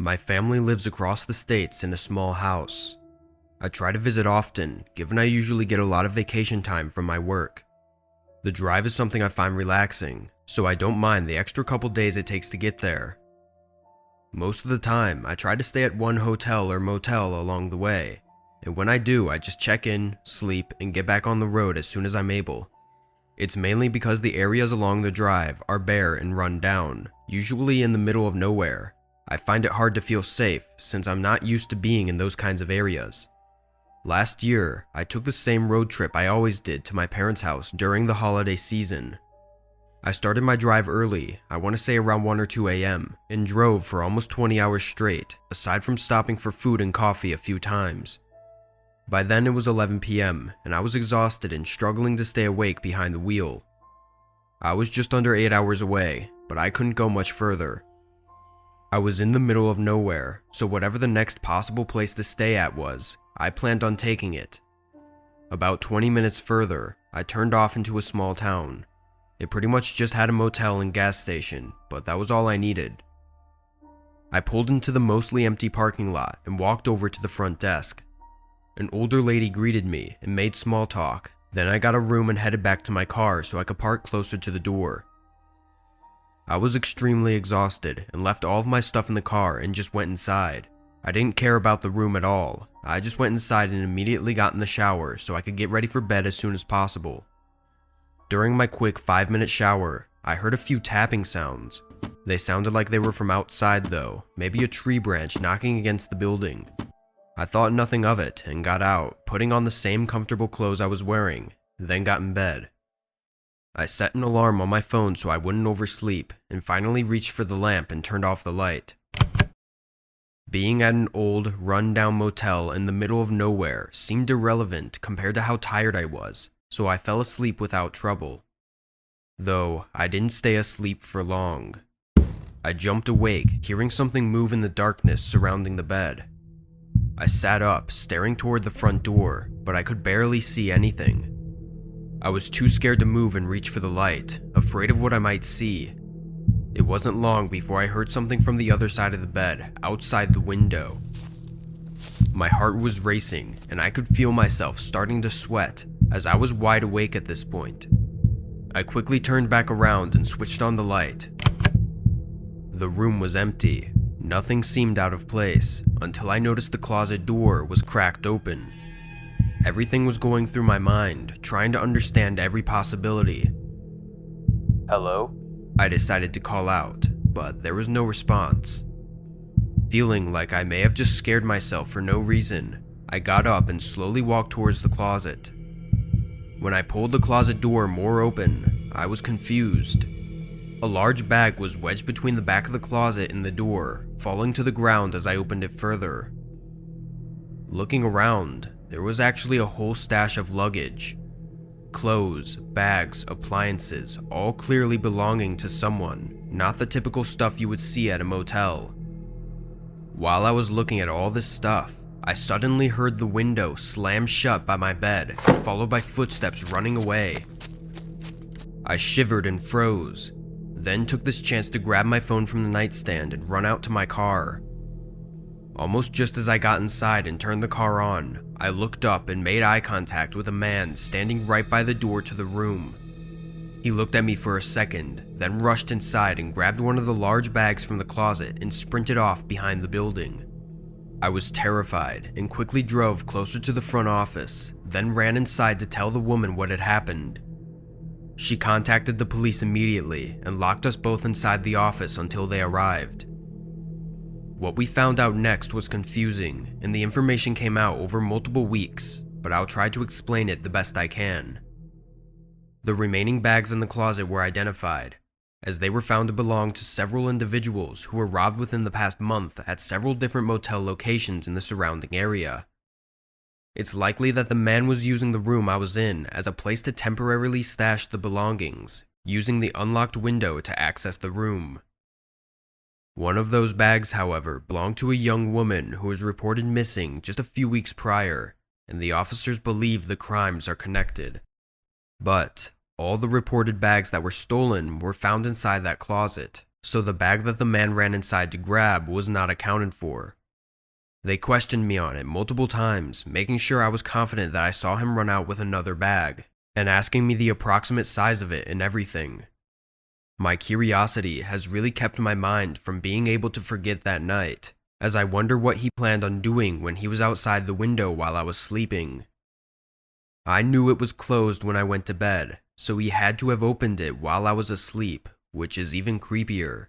My family lives across the states in a small house. I try to visit often, given I usually get a lot of vacation time from my work. The drive is something I find relaxing, so I don't mind the extra couple days it takes to get there. Most of the time, I try to stay at one hotel or motel along the way, and when I do, I just check in, sleep, and get back on the road as soon as I'm able. It's mainly because the areas along the drive are bare and run down, usually in the middle of nowhere. I find it hard to feel safe since I'm not used to being in those kinds of areas. Last year, I took the same road trip I always did to my parents' house during the holiday season. I started my drive early, I want to say around 1 or 2 a.m., and drove for almost 20 hours straight, aside from stopping for food and coffee a few times. By then it was 11 p.m., and I was exhausted and struggling to stay awake behind the wheel. I was just under 8 hours away, but I couldn't go much further. I was in the middle of nowhere, so whatever the next possible place to stay at was, I planned on taking it. About 20 minutes further, I turned off into a small town. It pretty much just had a motel and gas station, but that was all I needed. I pulled into the mostly empty parking lot and walked over to the front desk. An older lady greeted me and made small talk. Then I got a room and headed back to my car so I could park closer to the door. I was extremely exhausted and left all of my stuff in the car and just went inside. I didn't care about the room at all. I just went inside and immediately got in the shower so I could get ready for bed as soon as possible. During my quick 5-minute shower, I heard a few tapping sounds. They sounded like they were from outside though, maybe a tree branch knocking against the building. I thought nothing of it and got out, putting on the same comfortable clothes I was wearing, then got in bed. I set an alarm on my phone so I wouldn't oversleep, and finally reached for the lamp and turned off the light. Being at an old, run-down motel in the middle of nowhere seemed irrelevant compared to how tired I was, so I fell asleep without trouble. Though, I didn't stay asleep for long. I jumped awake, hearing something move in the darkness surrounding the bed. I sat up, staring toward the front door, but I could barely see anything. I was too scared to move and reach for the light, afraid of what I might see. It wasn't long before I heard something from the other side of the bed, outside the window. My heart was racing, and I could feel myself starting to sweat, as I was wide awake at this point. I quickly turned back around and switched on the light. The room was empty. Nothing seemed out of place, until I noticed the closet door was cracked open. Everything was going through my mind, trying to understand every possibility. "Hello?" I decided to call out, but there was no response. Feeling like I may have just scared myself for no reason, I got up and slowly walked towards the closet. When I pulled the closet door more open, I was confused. A large bag was wedged between the back of the closet and the door, falling to the ground as I opened it further. Looking around, there was actually a whole stash of luggage. Clothes, bags, appliances, all clearly belonging to someone, not the typical stuff you would see at a motel. While I was looking at all this stuff, I suddenly heard the window slam shut by my bed, followed by footsteps running away. I shivered and froze, then took this chance to grab my phone from the nightstand and run out to my car. Almost just as I got inside and turned the car on, I looked up and made eye contact with a man standing right by the door to the room. He looked at me for a second, then rushed inside and grabbed one of the large bags from the closet and sprinted off behind the building. I was terrified and quickly drove closer to the front office, then ran inside to tell the woman what had happened. She contacted the police immediately and locked us both inside the office until they arrived. What we found out next was confusing, and the information came out over multiple weeks, but I'll try to explain it the best I can. The remaining bags in the closet were identified, as they were found to belong to several individuals who were robbed within the past month at several different motel locations in the surrounding area. It's likely that the man was using the room I was in as a place to temporarily stash the belongings, using the unlocked window to access the room. One of those bags, however, belonged to a young woman who was reported missing just a few weeks prior, and the officers believe the crimes are connected. But all the reported bags that were stolen were found inside that closet, so the bag that the man ran inside to grab was not accounted for. They questioned me on it multiple times, making sure I was confident that I saw him run out with another bag, and asking me the approximate size of it and everything. My curiosity has really kept my mind from being able to forget that night, as I wonder what he planned on doing when he was outside the window while I was sleeping. I knew it was closed when I went to bed, so he had to have opened it while I was asleep, which is even creepier.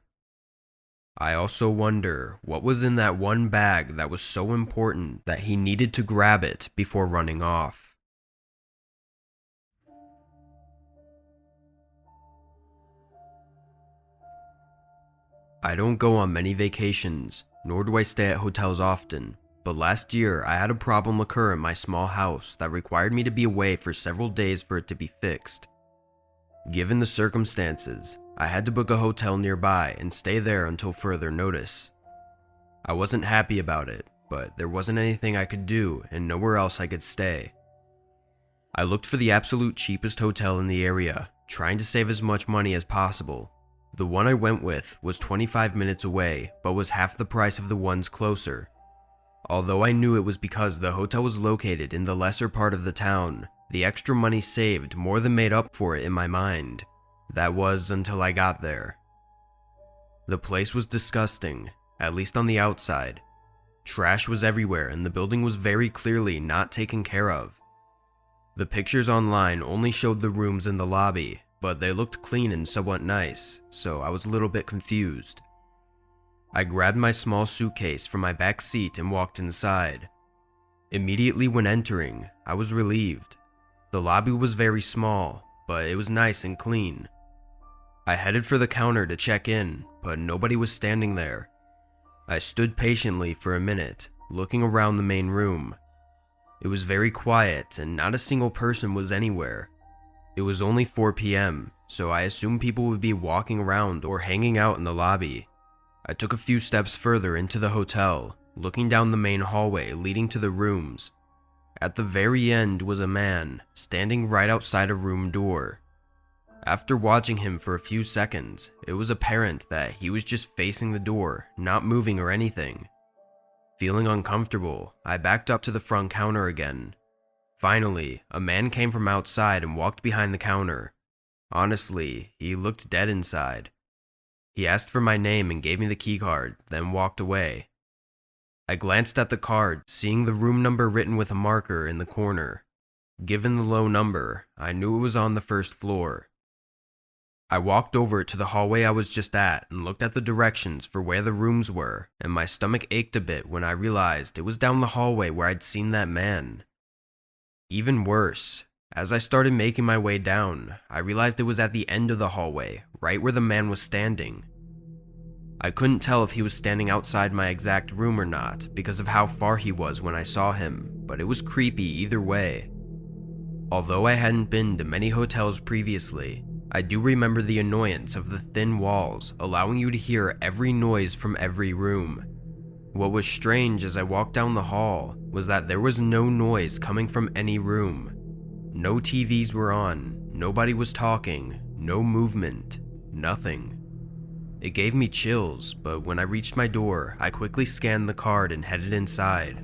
I also wonder what was in that one bag that was so important that he needed to grab it before running off. I don't go on many vacations, nor do I stay at hotels often, but last year I had a problem occur in my small house that required me to be away for several days for it to be fixed. Given the circumstances, I had to book a hotel nearby and stay there until further notice. I wasn't happy about it, but there wasn't anything I could do and nowhere else I could stay. I looked for the absolute cheapest hotel in the area, trying to save as much money as possible. The one I went with was 25 minutes away, but was half the price of the ones closer. Although I knew it was because the hotel was located in the lesser part of the town, the extra money saved more than made up for it in my mind. That was until I got there. The place was disgusting, at least on the outside. Trash was everywhere and the building was very clearly not taken care of. The pictures online only showed the rooms in the lobby, but they looked clean and somewhat nice, so I was a little bit confused. I grabbed my small suitcase from my back seat and walked inside. Immediately when entering, I was relieved. The lobby was very small, but it was nice and clean. I headed for the counter to check in, but nobody was standing there. I stood patiently for a minute, looking around the main room. It was very quiet and not a single person was anywhere. It was only 4 p.m., so I assumed people would be walking around or hanging out in the lobby. I took a few steps further into the hotel, looking down the main hallway leading to the rooms. At the very end was a man, standing right outside a room door. After watching him for a few seconds, it was apparent that he was just facing the door, not moving or anything. Feeling uncomfortable, I backed up to the front counter again. Finally, a man came from outside and walked behind the counter. Honestly, he looked dead inside. He asked for my name and gave me the keycard, then walked away. I glanced at the card, seeing the room number written with a marker in the corner. Given the low number, I knew it was on the first floor. I walked over to the hallway I was just at and looked at the directions for where the rooms were, and my stomach ached a bit when I realized it was down the hallway where I'd seen that man. Even worse, as I started making my way down, I realized it was at the end of the hallway, right where the man was standing. I couldn't tell if he was standing outside my exact room or not because of how far he was when I saw him, but it was creepy either way. Although I hadn't been to many hotels previously, I do remember the annoyance of the thin walls allowing you to hear every noise from every room. What was strange as I walked down the hall was that there was no noise coming from any room. No TVs were on, nobody was talking, no movement, nothing. It gave me chills, but when I reached my door, I quickly scanned the card and headed inside.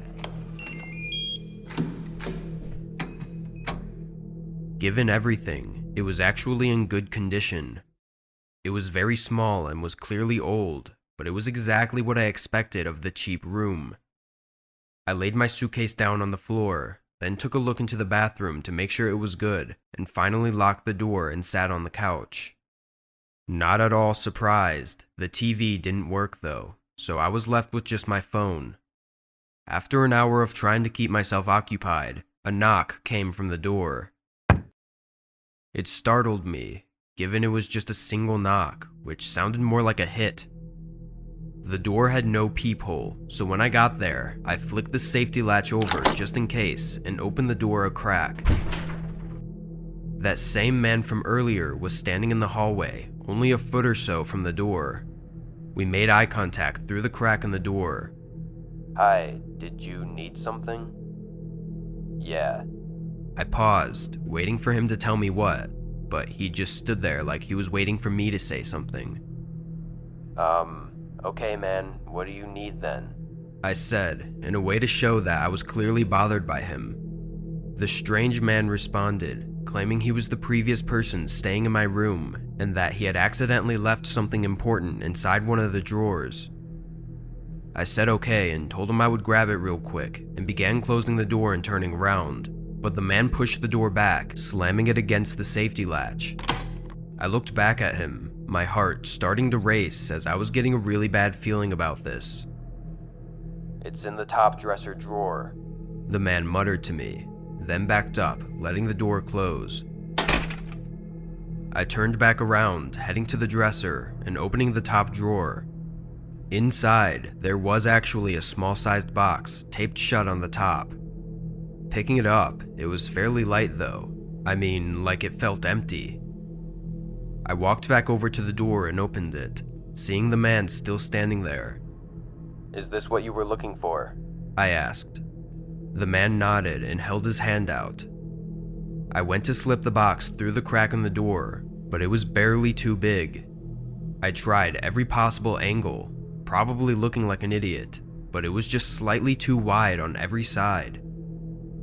Given everything, it was actually in good condition. It was very small and was clearly old, but it was exactly what I expected of the cheap room. I laid my suitcase down on the floor, then took a look into the bathroom to make sure it was good, and finally locked the door and sat on the couch. Not at all surprised, the TV didn't work though, so I was left with just my phone. After an hour of trying to keep myself occupied, a knock came from the door. It startled me, given it was just a single knock, which sounded more like a hit. The door had no peephole, so when I got there, I flicked the safety latch over just in case and opened the door a crack. That same man from earlier was standing in the hallway, only a foot or so from the door. We made eye contact through the crack in the door. "Hi, did you need something?" "Yeah." I paused, waiting for him to tell me what, but he just stood there like he was waiting for me to say something. Okay man, what do you need then? I said, in a way to show that I was clearly bothered by him. The strange man responded, claiming he was the previous person staying in my room and that he had accidentally left something important inside one of the drawers. I said okay and told him I would grab it real quick and began closing the door and turning around, but the man pushed the door back, slamming it against the safety latch. I looked back at him, my heart starting to race as I was getting a really bad feeling about this. "It's in the top dresser drawer," the man muttered to me, then backed up, letting the door close. I turned back around, heading to the dresser and opening the top drawer. Inside, there was actually a small-sized box taped shut on the top. Picking it up, it was fairly light though. I mean, like it felt empty. I walked back over to the door and opened it, seeing the man still standing there. "Is this what you were looking for?" I asked. The man nodded and held his hand out. I went to slip the box through the crack in the door, but it was barely too big. I tried every possible angle, probably looking like an idiot, but it was just slightly too wide on every side.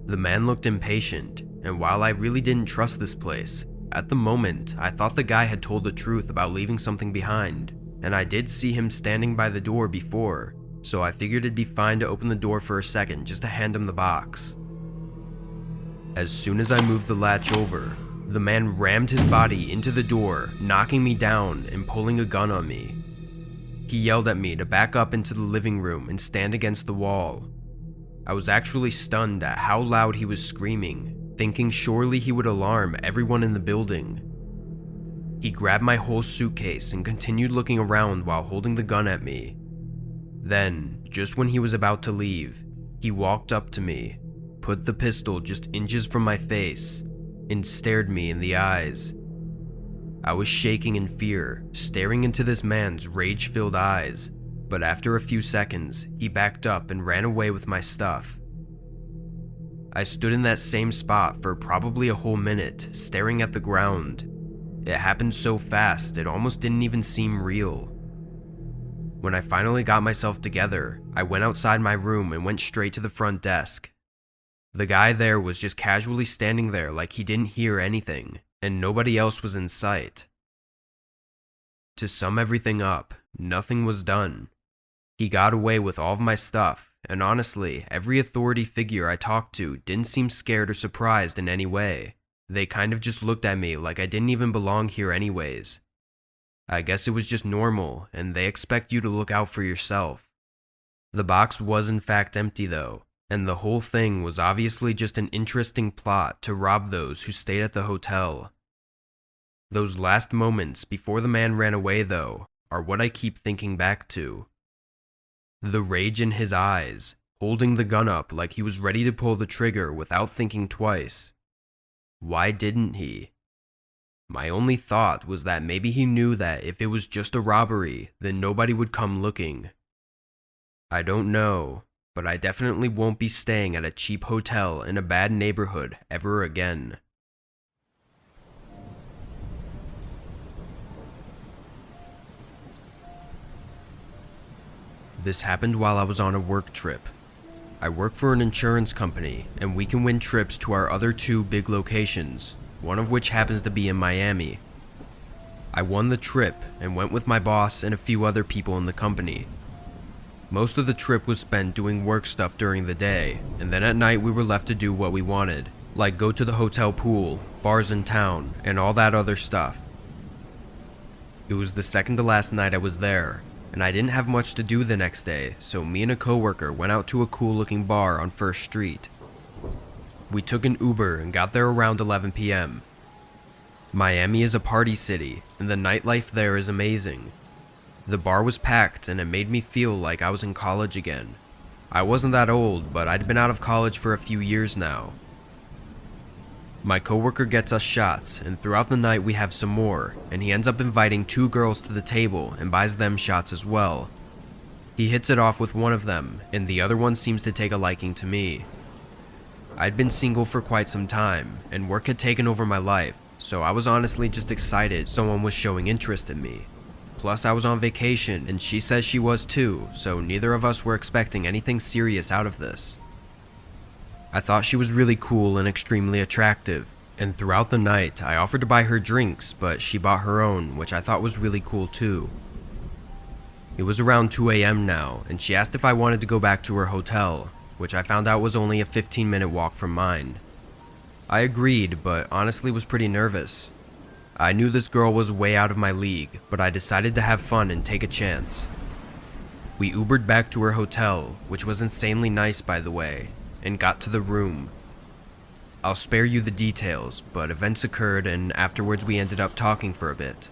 The man looked impatient, and while I really didn't trust this place, at the moment I thought the guy had told the truth about leaving something behind, and I did see him standing by the door before, so I figured it'd be fine to open the door for a second just to hand him the box. As soon as I moved the latch over, the man rammed his body into the door, knocking me down and pulling a gun on me. He yelled at me to back up into the living room and stand against the wall. I was actually stunned at how loud he was screaming, thinking surely he would alarm everyone in the building. He grabbed my whole suitcase and continued looking around while holding the gun at me. Then, just when he was about to leave, he walked up to me, put the pistol just inches from my face, and stared me in the eyes. I was shaking in fear, staring into this man's rage-filled eyes, but after a few seconds, he backed up and ran away with my stuff. I stood in that same spot for probably a whole minute, staring at the ground. It happened so fast, it almost didn't even seem real. When I finally got myself together, I went outside my room and went straight to the front desk. The guy there was just casually standing there like he didn't hear anything, and nobody else was in sight. To sum everything up, nothing was done. He got away with all of my stuff, and honestly, every authority figure I talked to didn't seem scared or surprised in any way. They kind of just looked at me like I didn't even belong here anyways. I guess it was just normal, and they expect you to look out for yourself. The box was in fact empty though, and the whole thing was obviously just an interesting plot to rob those who stayed at the hotel. Those last moments before the man ran away though, are what I keep thinking back to. The rage in his eyes, holding the gun up like he was ready to pull the trigger without thinking twice. Why didn't he? My only thought was that maybe he knew that if it was just a robbery, then nobody would come looking. I don't know, but I definitely won't be staying at a cheap hotel in a bad neighborhood ever again. This happened while I was on a work trip. I work for an insurance company, and we can win trips to our other two big locations, one of which happens to be in Miami. I won the trip and went with my boss and a few other people in the company. Most of the trip was spent doing work stuff during the day, and then at night we were left to do what we wanted, like go to the hotel pool, bars in town, and all that other stuff. It was the second to last night I was there, and I didn't have much to do the next day, so me and a coworker went out to a cool looking bar on First Street. We took an Uber and got there around 11 p.m. Miami is a party city, and the nightlife there is amazing. The bar was packed, and it made me feel like I was in college again. I wasn't that old, but I'd been out of college for a few years now. My coworker gets us shots, and throughout the night we have some more, and he ends up inviting two girls to the table and buys them shots as well. He hits it off with one of them, and the other one seems to take a liking to me. I'd been single for quite some time, and work had taken over my life, so I was honestly just excited someone was showing interest in me. Plus, I was on vacation and she says she was too, so neither of us were expecting anything serious out of this. I thought she was really cool and extremely attractive, and throughout the night I offered to buy her drinks, but she bought her own, which I thought was really cool too. It was around 2 a.m. now, and she asked if I wanted to go back to her hotel, which I found out was only a 15-minute walk from mine. I agreed, but honestly was pretty nervous. I knew this girl was way out of my league, but I decided to have fun and take a chance. We Ubered back to her hotel, which was insanely nice by the way, and got to the room. I'll spare you the details, but events occurred and afterwards we ended up talking for a bit.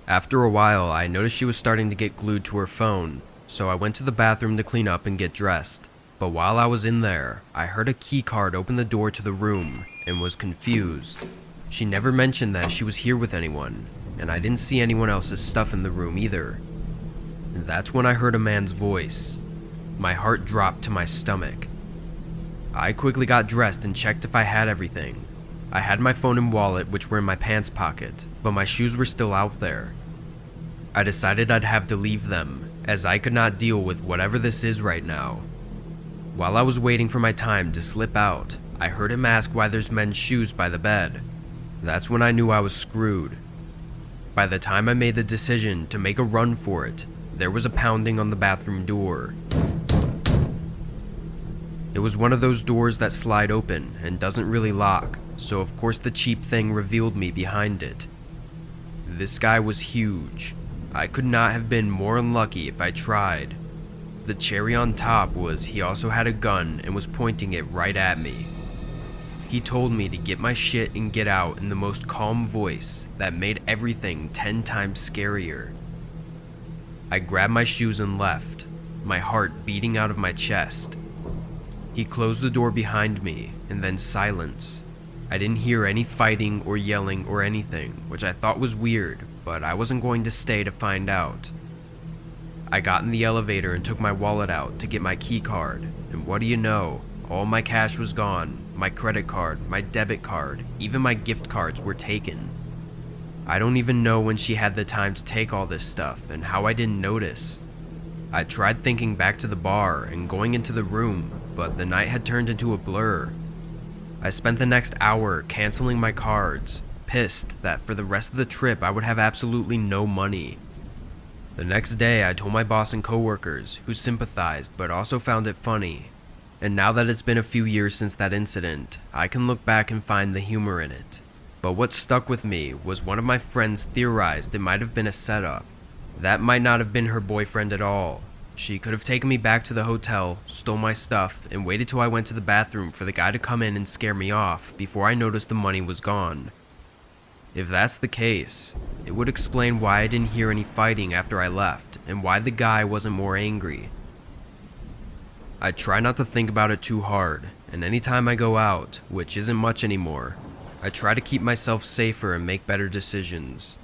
After a while, I noticed she was starting to get glued to her phone, so I went to the bathroom to clean up and get dressed. But while I was in there, I heard a key card open the door to the room and was confused. She never mentioned that she was here with anyone, and I didn't see anyone else's stuff in the room either. And that's when I heard a man's voice. My heart dropped to my stomach. I quickly got dressed and checked if I had everything. I had my phone and wallet, which were in my pants pocket, but my shoes were still out there. I decided I'd have to leave them, as I could not deal with whatever this is right now. While I was waiting for my time to slip out, I heard him ask why there's men's shoes by the bed. That's when I knew I was screwed. By the time I made the decision to make a run for it, there was a pounding on the bathroom door. It was one of those doors that slide open and doesn't really lock, so of course the cheap thing revealed me behind it. This guy was huge. I could not have been more unlucky if I tried. The cherry on top was he also had a gun and was pointing it right at me. He told me to get my shit and get out in the most calm voice that made everything 10 times scarier. I grabbed my shoes and left, my heart beating out of my chest. He closed the door behind me, and then silence. I didn't hear any fighting or yelling or anything, which I thought was weird, but I wasn't going to stay to find out. I got in the elevator and took my wallet out to get my key card, and what do you know? All my cash was gone, my credit card, my debit card, even my gift cards were taken. I don't even know when she had the time to take all this stuff and how I didn't notice. I tried thinking back to the bar and going into the room, but the night had turned into a blur. I spent the next hour canceling my cards, pissed that for the rest of the trip I would have absolutely no money. The next day I told my boss and coworkers, who sympathized but also found it funny. And now that it's been a few years since that incident, I can look back and find the humor in it. But what stuck with me was one of my friends theorized it might have been a setup. That might not have been her boyfriend at all. She could have taken me back to the hotel, stole my stuff, and waited till I went to the bathroom for the guy to come in and scare me off before I noticed the money was gone. If that's the case, it would explain why I didn't hear any fighting after I left, and why the guy wasn't more angry. I try not to think about it too hard, and anytime I go out, which isn't much anymore, I try to keep myself safer and make better decisions.